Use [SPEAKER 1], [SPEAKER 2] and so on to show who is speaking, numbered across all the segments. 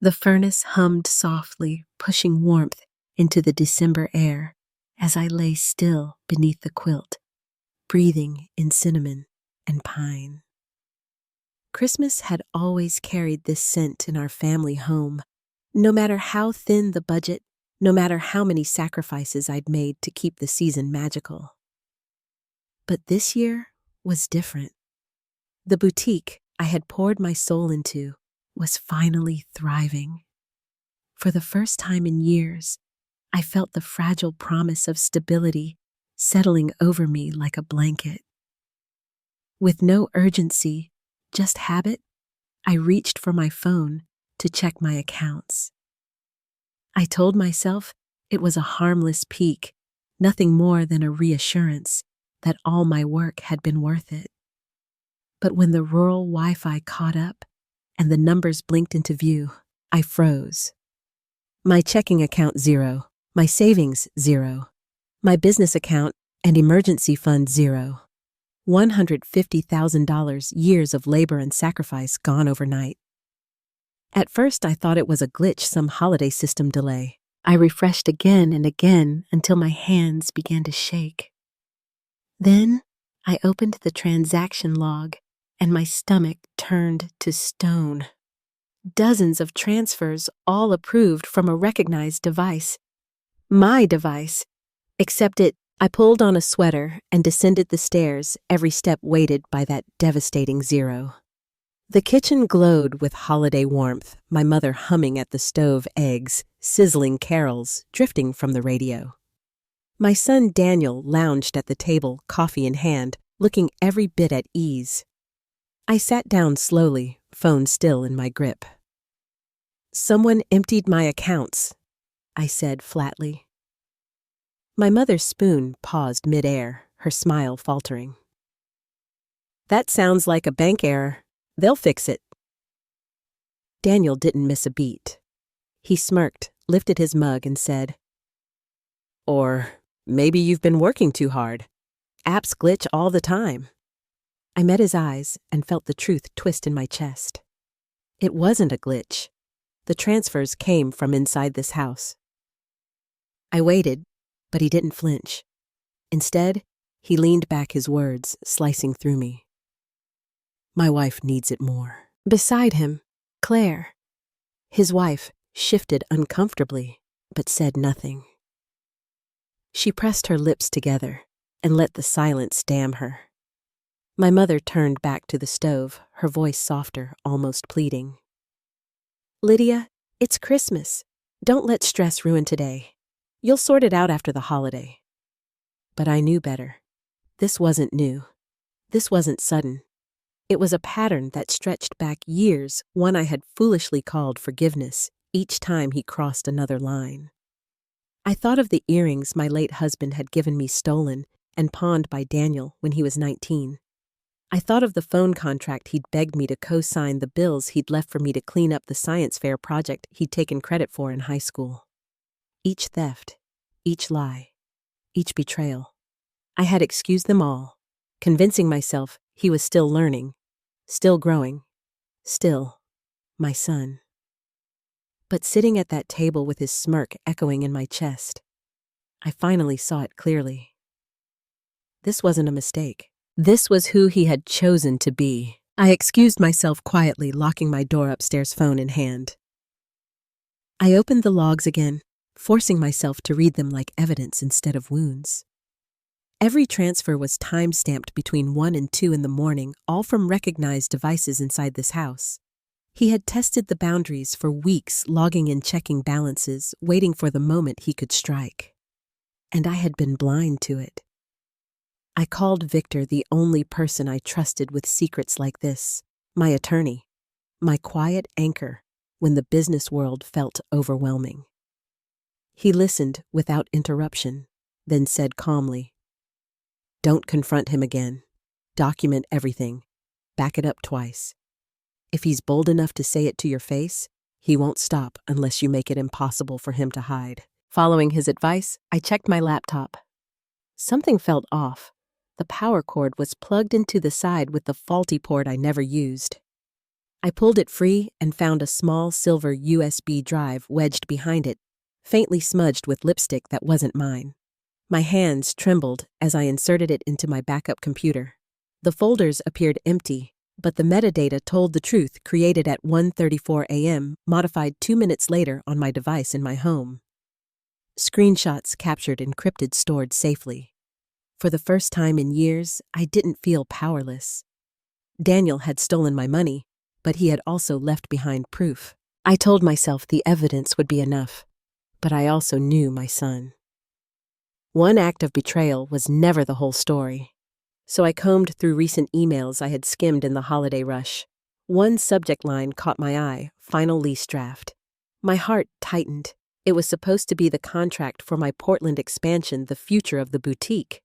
[SPEAKER 1] The furnace hummed softly, pushing warmth into the December air as I lay still beneath the quilt, breathing in cinnamon and pine. Christmas had always carried this scent in our family home, no matter how thin the budget, no matter how many sacrifices I'd made to keep the season magical. But this year was different. The boutique I had poured my soul into was finally thriving. For the first time in years, I felt the fragile promise of stability settling over me like a blanket. With no urgency, just habit, I reached for my phone to check my accounts. I told myself it was a harmless peek, nothing more than a reassurance that all my work had been worth it. But when the rural Wi-Fi caught up and the numbers blinked into view, I froze. My checking account 0, my savings 0, my business account and emergency fund 0. $150,000 years of labor and sacrifice gone overnight. At first I thought it was a glitch, some holiday system delay. I refreshed again and again until my hands began to shake. Then I opened the transaction log and my stomach turned to stone. Dozens of transfers, all approved from a recognized device. My device, except I pulled on a sweater and descended the stairs, every step weighted by that devastating 0. The kitchen glowed with holiday warmth, my mother humming at the stove, eggs, sizzling carols drifting from the radio. My son Daniel lounged at the table, coffee in hand, looking every bit at ease. I sat down slowly, phone still in my grip. "Someone emptied my accounts," I said flatly. My mother's spoon paused mid-air, her smile faltering. "That sounds like a bank error. They'll fix it." Daniel didn't miss a beat. He smirked, lifted his mug, and said, "Or maybe you've been working too hard. Apps glitch all the time." I met his eyes and felt the truth twist in my chest. It wasn't a glitch. The transfers came from inside this house. I waited, but he didn't flinch. Instead, he leaned back, his words slicing through me. "My wife needs it more." Beside him, Claire. His wife shifted uncomfortably, but said nothing. She pressed her lips together and let the silence damn her. My mother turned back to the stove, her voice softer, almost pleading. "Lydia, it's Christmas. Don't let stress ruin today. You'll sort it out after the holiday." But I knew better. This wasn't new. This wasn't sudden. It was a pattern that stretched back years, one I had foolishly called forgiveness each time he crossed another line. I thought of the earrings my late husband had given me stolen and pawned by Daniel when he was 19. I thought of the phone contract he'd begged me to co-sign, the bills he'd left for me to clean up the science fair project he'd taken credit for in high school. Each theft, each lie, each betrayal. I had excused them all, convincing myself he was still learning, still growing, still my son. But sitting at that table with his smirk echoing in my chest, I finally saw it clearly. This wasn't a mistake. This was who he had chosen to be. I excused myself quietly, locking my door upstairs, phone in hand. I opened the logs again, forcing myself to read them like evidence instead of wounds. Every transfer was time-stamped between 1 and 2 in the morning, all from recognized devices inside this house. He had tested the boundaries for weeks, logging and checking balances, waiting for the moment he could strike. And I had been blind to it. I called Victor, the only person I trusted with secrets like this, my attorney, my quiet anchor when the business world felt overwhelming. He listened without interruption, then said calmly, "Don't confront him again. Document everything. Back it up twice. If he's bold enough to say it to your face, he won't stop unless you make it impossible for him to hide." Following his advice, I checked my laptop. Something felt off. The power cord was plugged into the side with the faulty port I never used. I pulled it free and found a small silver USB drive wedged behind it, faintly smudged with lipstick that wasn't mine. My hands trembled as I inserted it into my backup computer. The folders appeared empty, but the metadata told the truth, created at 1:34 a.m., modified 2 minutes later on my device in my home. Screenshots captured encrypted, stored safely. For the first time in years, I didn't feel powerless. Daniel had stolen my money, but he had also left behind proof. I told myself the evidence would be enough, but I also knew my son. One act of betrayal was never the whole story. So I combed through recent emails I had skimmed in the holiday rush. One subject line caught my eye: final lease draft. My heart tightened. It was supposed to be the contract for my Portland expansion, the future of the boutique.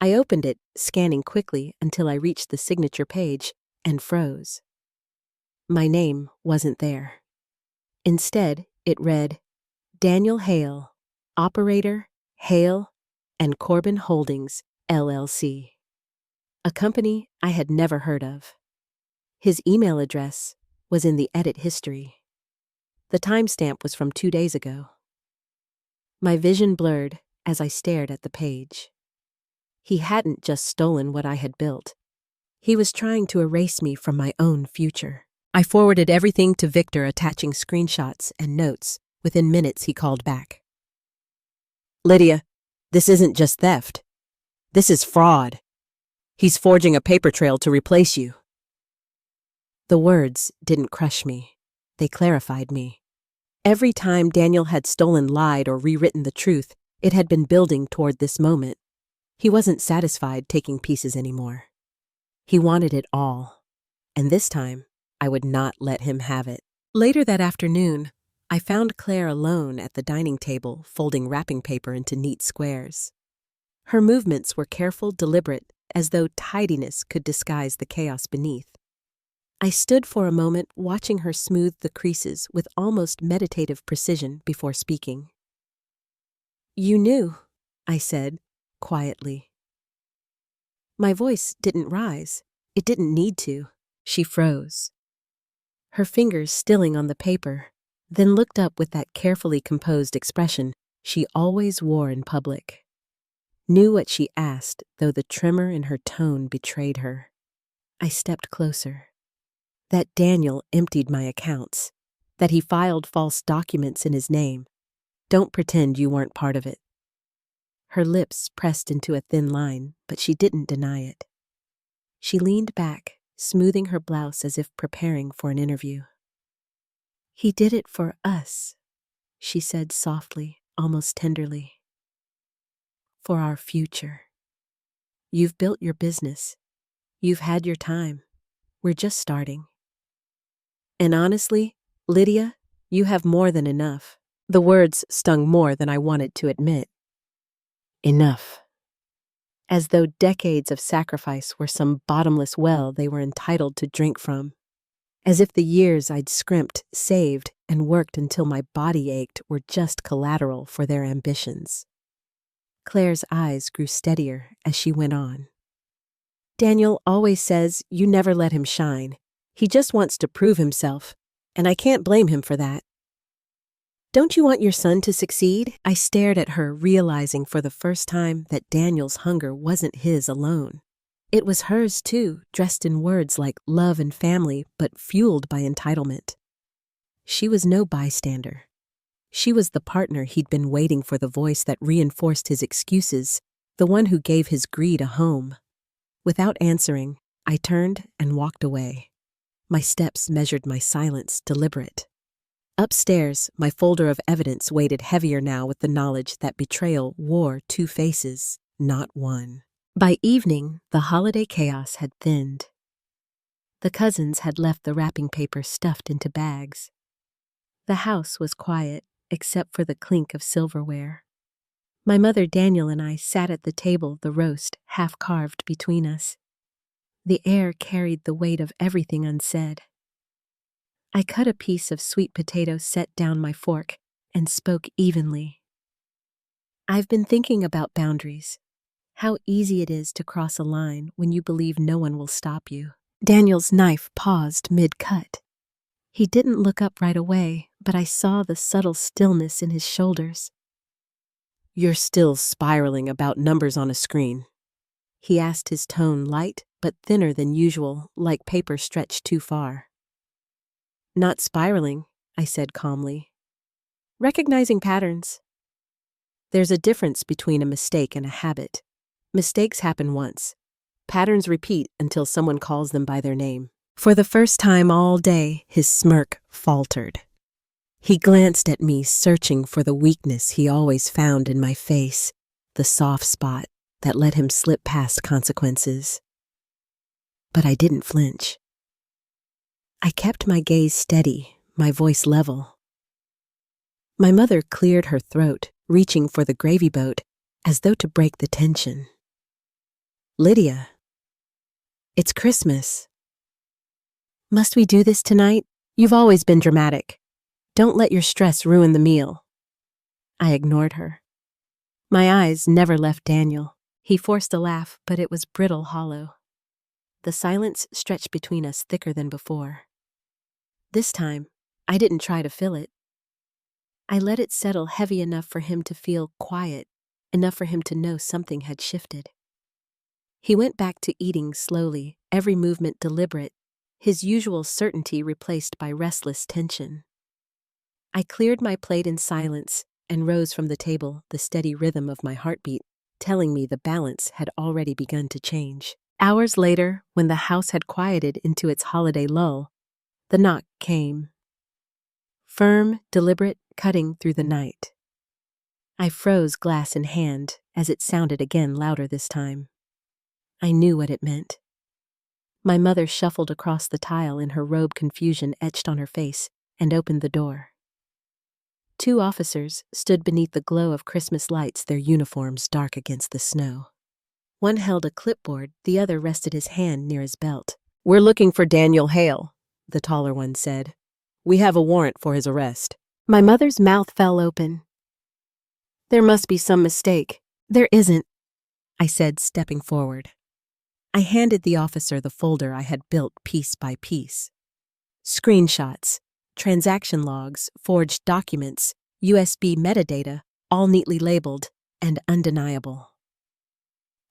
[SPEAKER 1] I opened it, scanning quickly until I reached the signature page, and froze. My name wasn't there. Instead, it read, Daniel Hale, Operator, Hale and Corbin Holdings, LLC. A company I had never heard of. His email address was in the edit history. The timestamp was from 2 days ago. My vision blurred as I stared at the page. He hadn't just stolen what I had built. He was trying to erase me from my own future. I forwarded everything to Victor, attaching screenshots and notes. Within minutes, he called back. Lydia, this isn't just theft. This is fraud. He's forging a paper trail to replace you. The words didn't crush me. They clarified me. Every time Daniel had stolen, lied, or rewritten the truth, it had been building toward this moment. He wasn't satisfied taking pieces anymore. He wanted it all. And this time, I would not let him have it. Later that afternoon, I found Claire alone at the dining table, folding wrapping paper into neat squares. Her movements were careful, deliberate, as though tidiness could disguise the chaos beneath. I stood for a moment, watching her smooth the creases with almost meditative precision before speaking. You knew, I said, quietly. My voice didn't rise. It didn't need to. She froze, her fingers stilling on the paper, then looked up with that carefully composed expression she always wore in public. Knew what she asked, though the tremor in her tone betrayed her. I stepped closer. That Daniel emptied my accounts, that he filed false documents in his name. Don't pretend you weren't part of it. Her lips pressed into a thin line, but she didn't deny it. She leaned back, smoothing her blouse as if preparing for an interview. He did it for us, she said softly, almost tenderly. For our future. You've built your business. You've had your time. We're just starting. And honestly, Lydia, you have more than enough. The words stung more than I wanted to admit. Enough. As though decades of sacrifice were some bottomless well they were entitled to drink from. As if the years I'd scrimped, saved, and worked until my body ached were just collateral for their ambitions. Claire's eyes grew steadier as she went on. Daniel always says you never let him shine. He just wants to prove himself, and I can't blame him for that. Don't you want your son to succeed? I stared at her, realizing for the first time that Daniel's hunger wasn't his alone. It was hers too, dressed in words like love and family, but fueled by entitlement. She was no bystander. She was the partner he'd been waiting for, the voice that reinforced his excuses, the one who gave his greed a home. Without answering, I turned and walked away. My steps measured my silence, deliberate. Upstairs, my folder of evidence weighted heavier now with the knowledge that betrayal wore 2 faces, not one. By evening, the holiday chaos had thinned. The cousins had left the wrapping paper stuffed into bags. The house was quiet, except for the clink of silverware. My mother, Daniel, and I sat at the table, the roast half carved between us. The air carried the weight of everything unsaid. I cut a piece of sweet potato, set down my fork, and spoke evenly. I've been thinking about boundaries. How easy it is to cross a line when you believe no one will stop you. Daniel's knife paused mid-cut. He didn't look up right away, but I saw the subtle stillness in his shoulders. "You're still spiraling about numbers on a screen," he asked, his tone light but thinner than usual, like paper stretched too far. "Not spiraling," I said calmly. "Recognizing patterns." There's a difference between a mistake and a habit. Mistakes happen once. Patterns repeat until someone calls them by their name. For the first time all day, his smirk faltered. He glanced at me, searching for the weakness he always found in my face, the soft spot that let him slip past consequences. But I didn't flinch. I kept my gaze steady, my voice level. My mother cleared her throat, reaching for the gravy boat, as though to break the tension. "Lydia, it's Christmas. Must we do this tonight? You've always been dramatic. Don't let your stress ruin the meal." I ignored her. My eyes never left Daniel. He forced a laugh, but it was brittle hollow. The silence stretched between us thicker than before. This time, I didn't try to fill it. I let it settle heavy enough for him to feel quiet, enough for him to know something had shifted. He went back to eating slowly, every movement deliberate, his usual certainty replaced by restless tension. I cleared my plate in silence and rose from the table, the steady rhythm of my heartbeat telling me the balance had already begun to change. Hours later, when the house had quieted into its holiday lull, the knock came. Firm, deliberate, cutting through the night. I froze, glass in hand, as it sounded again louder this time. I knew what it meant. My mother shuffled across the tile in her robe, confusion etched on her face, and opened the door. 2 officers stood beneath the glow of Christmas lights, their uniforms dark against the snow. One held a clipboard, the other rested his hand near his belt. "We're looking for Daniel Hale," the taller one said. "We have a warrant for his arrest." My mother's mouth fell open. "There must be some mistake." "There isn't," I said, stepping forward. I handed the officer the folder I had built piece by piece. Screenshots, transaction logs, forged documents, USB metadata, all neatly labeled and undeniable.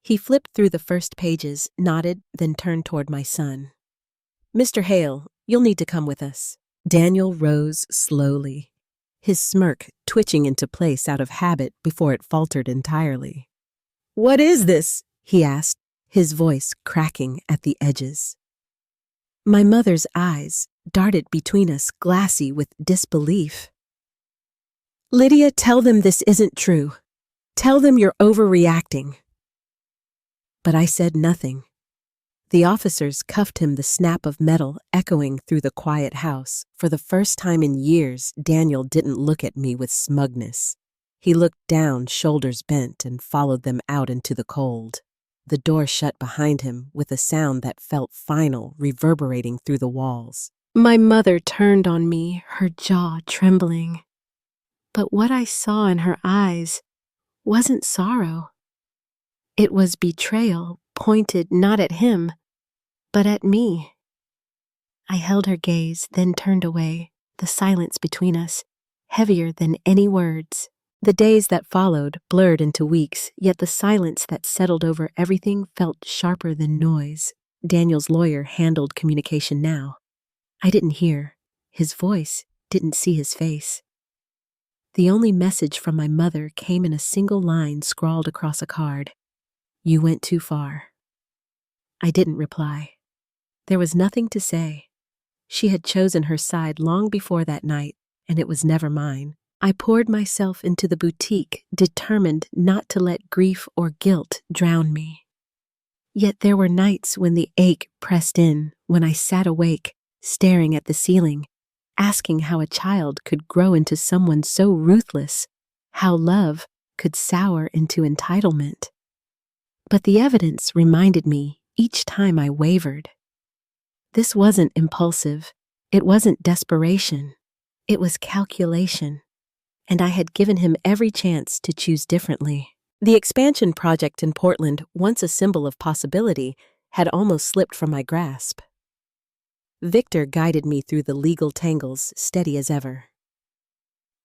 [SPEAKER 1] He flipped through the first pages, nodded, then turned toward my son. "Mr. Hale, you'll need to come with us." Daniel rose slowly, his smirk twitching into place out of habit before it faltered entirely. "What is this?" he asked, his voice cracking at the edges. My mother's eyes darted between us, glassy with disbelief. "Lydia, tell them this isn't true. Tell them you're overreacting." But I said nothing. The officers cuffed him, the snap of metal echoing through the quiet house. For the first time in years, Daniel didn't look at me with smugness. He looked down, shoulders bent, and followed them out into the cold. The door shut behind him with a sound that felt final, reverberating through the walls. My mother turned on me, her jaw trembling. But what I saw in her eyes wasn't sorrow. It was betrayal, pointed not at him, but at me. I held her gaze, then turned away, the silence between us, heavier than any words. The days that followed blurred into weeks, yet the silence that settled over everything felt sharper than noise. Daniel's lawyer handled communication now. I didn't hear his voice, didn't see his face. The only message from my mother came in a single line scrawled across a card. "You went too far." I didn't reply. There was nothing to say. She had chosen her side long before that night, and it was never mine. I poured myself into the boutique, determined not to let grief or guilt drown me. Yet there were nights when the ache pressed in, when I sat awake, staring at the ceiling, asking how a child could grow into someone so ruthless, how love could sour into entitlement. But the evidence reminded me each time I wavered. This wasn't impulsive. It wasn't desperation. It was calculation. And I had given him every chance to choose differently. The expansion project in Portland, once a symbol of possibility, had almost slipped from my grasp. Victor guided me through the legal tangles, steady as ever.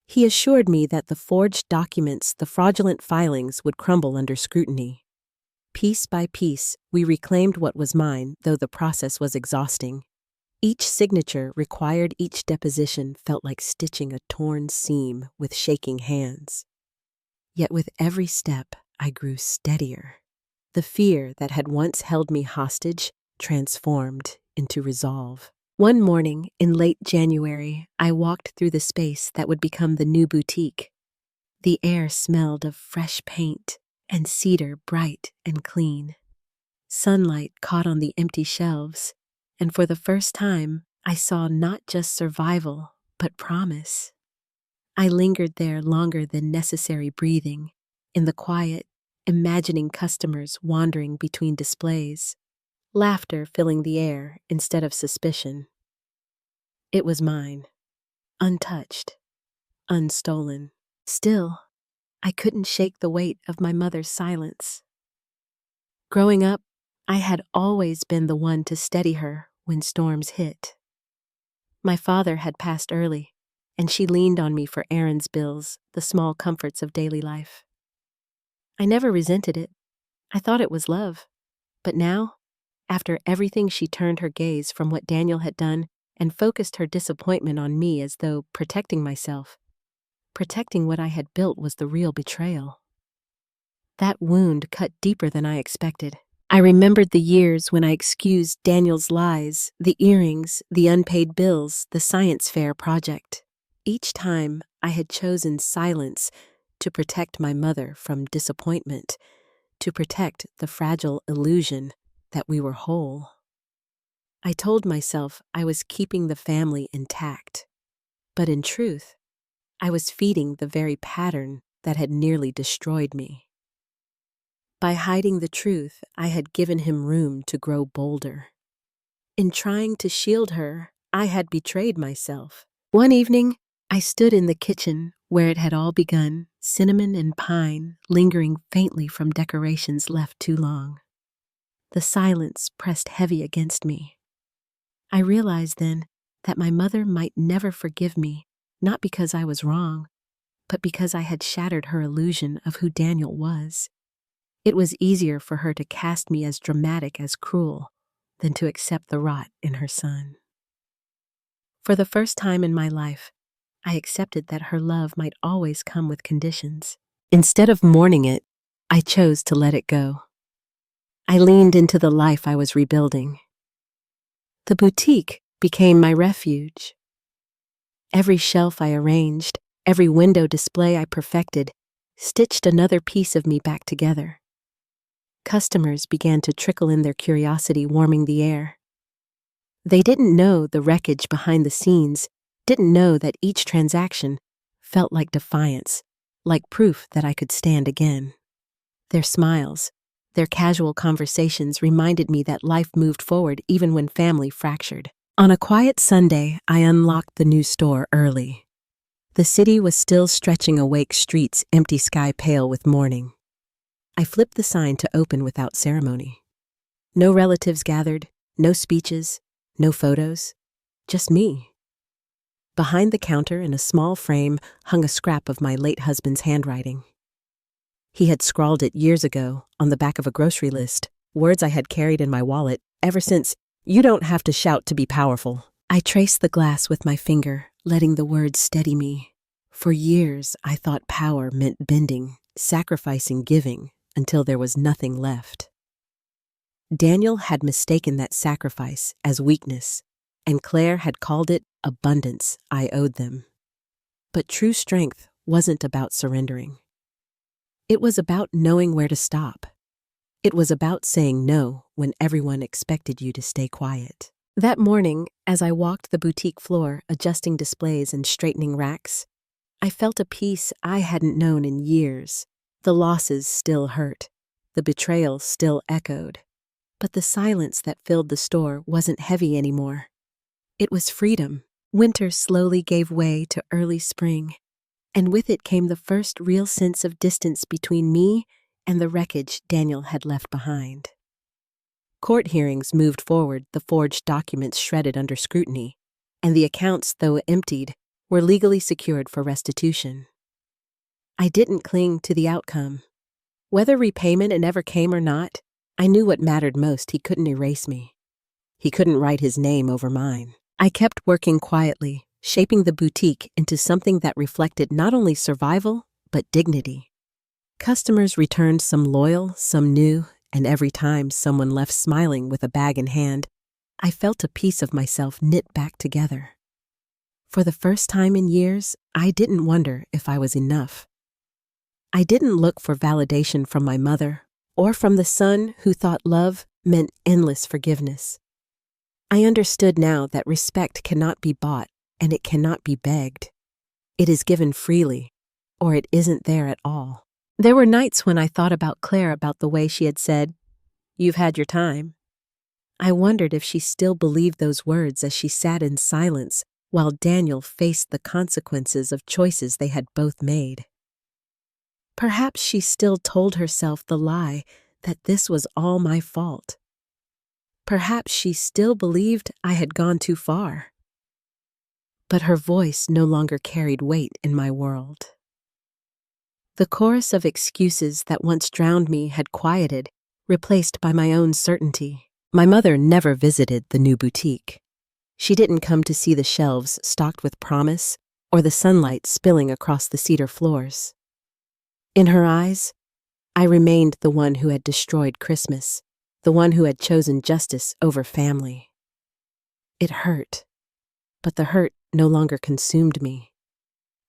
[SPEAKER 1] He assured me that the forged documents, the fraudulent filings, would crumble under scrutiny. Piece by piece, we reclaimed what was mine, though the process was exhausting. Each signature required, each deposition felt like stitching a torn seam with shaking hands. Yet with every step, I grew steadier. The fear that had once held me hostage transformed into resolve. One morning in late January, I walked through the space that would become the new boutique. The air smelled of fresh paint and cedar, bright and clean. Sunlight caught on the empty shelves, and for the first time, I saw not just survival, but promise. I lingered there longer than necessary, breathing, in the quiet, imagining customers wandering between displays, laughter filling the air instead of suspicion. It was mine, untouched, unstolen. Still, I couldn't shake the weight of my mother's silence. Growing up, I had always been the one to steady her when storms hit. My father had passed early, and she leaned on me for errands, bills, the small comforts of daily life. I never resented it. I thought it was love. But now, after everything, she turned her gaze from what Daniel had done and focused her disappointment on me, as though protecting myself. Protecting what I had built was the real betrayal. That wound cut deeper than I expected. I remembered the years when I excused Daniel's lies, the earrings, the unpaid bills, the science fair project. Each time I had chosen silence to protect my mother from disappointment, to protect the fragile illusion that we were whole. I told myself I was keeping the family intact, but in truth, I was feeding the very pattern that had nearly destroyed me. By hiding the truth, I had given him room to grow bolder. In trying to shield her, I had betrayed myself. One evening, I stood in the kitchen where it had all begun, cinnamon and pine lingering faintly from decorations left too long. The silence pressed heavy against me. I realized then that my mother might never forgive me, not because I was wrong, but because I had shattered her illusion of who Daniel was. It was easier for her to cast me as dramatic as cruel than to accept the rot in her son. For the first time in my life, I accepted that her love might always come with conditions. Instead of mourning it, I chose to let it go. I leaned into the life I was rebuilding. The boutique became my refuge. Every shelf I arranged, every window display I perfected, stitched another piece of me back together. Customers began to trickle in, their curiosity warming the air. They didn't know the wreckage behind the scenes, didn't know that each transaction felt like defiance, like proof that I could stand again. Their smiles, their casual conversations reminded me that life moved forward even when family fractured. On a quiet Sunday, I unlocked the new store early. The city was still stretching awake, streets empty, sky pale with morning. I flipped the sign to open without ceremony. No relatives gathered, no speeches, no photos, just me. Behind the counter in a small frame hung a scrap of my late husband's handwriting. He had scrawled it years ago on the back of a grocery list, words I had carried in my wallet ever since. "You don't have to shout to be powerful." I traced the glass with my finger, letting the words steady me. For years, I thought power meant bending, sacrificing, giving, until there was nothing left. Daniel had mistaken that sacrifice as weakness, and Claire had called it abundance I owed them. But true strength wasn't about surrendering. It was about knowing where to stop. It was about saying no when everyone expected you to stay quiet. That morning, as I walked the boutique floor, adjusting displays and straightening racks, I felt a peace I hadn't known in years. The losses still hurt. The betrayal still echoed. But the silence that filled the store wasn't heavy anymore. It was freedom. Winter slowly gave way to early spring, and with it came the first real sense of distance between me and the wreckage Daniel had left behind. Court hearings moved forward, the forged documents shredded under scrutiny, and the accounts, though emptied, were legally secured for restitution. I didn't cling to the outcome. Whether repayment ever came or not, I knew what mattered most. He couldn't erase me. He couldn't write his name over mine. I kept working quietly, shaping the boutique into something that reflected not only survival, but dignity. Customers returned, some loyal, some new, and every time someone left smiling with a bag in hand, I felt a piece of myself knit back together. For the first time in years, I didn't wonder if I was enough. I didn't look for validation from my mother or from the son who thought love meant endless forgiveness. I understood now that respect cannot be bought and it cannot be begged. It is given freely, or it isn't there at all. There were nights when I thought about Claire, about the way she had said, "You've had your time." I wondered if she still believed those words as she sat in silence while Daniel faced the consequences of choices they had both made. Perhaps she still told herself the lie that this was all my fault. Perhaps she still believed I had gone too far. But her voice no longer carried weight in my world. The chorus of excuses that once drowned me had quieted, replaced by my own certainty. My mother never visited the new boutique. She didn't come to see the shelves stocked with promise or the sunlight spilling across the cedar floors. In her eyes, I remained the one who had destroyed Christmas, the one who had chosen justice over family. It hurt, but the hurt no longer consumed me.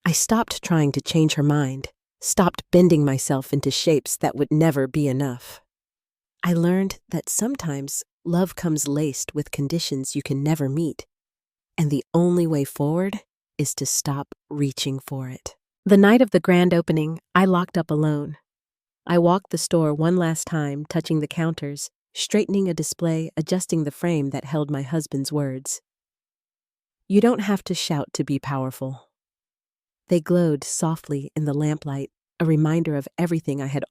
[SPEAKER 1] I stopped trying to change her mind, stopped bending myself into shapes that would never be enough. I learned that sometimes love comes laced with conditions you can never meet, and the only way forward is to stop reaching for it. The night of the grand opening, I locked up alone. I walked the store one last time, touching the counters, straightening a display, adjusting the frame that held my husband's words. "You don't have to shout to be powerful." They glowed softly in the lamplight, a reminder of everything I had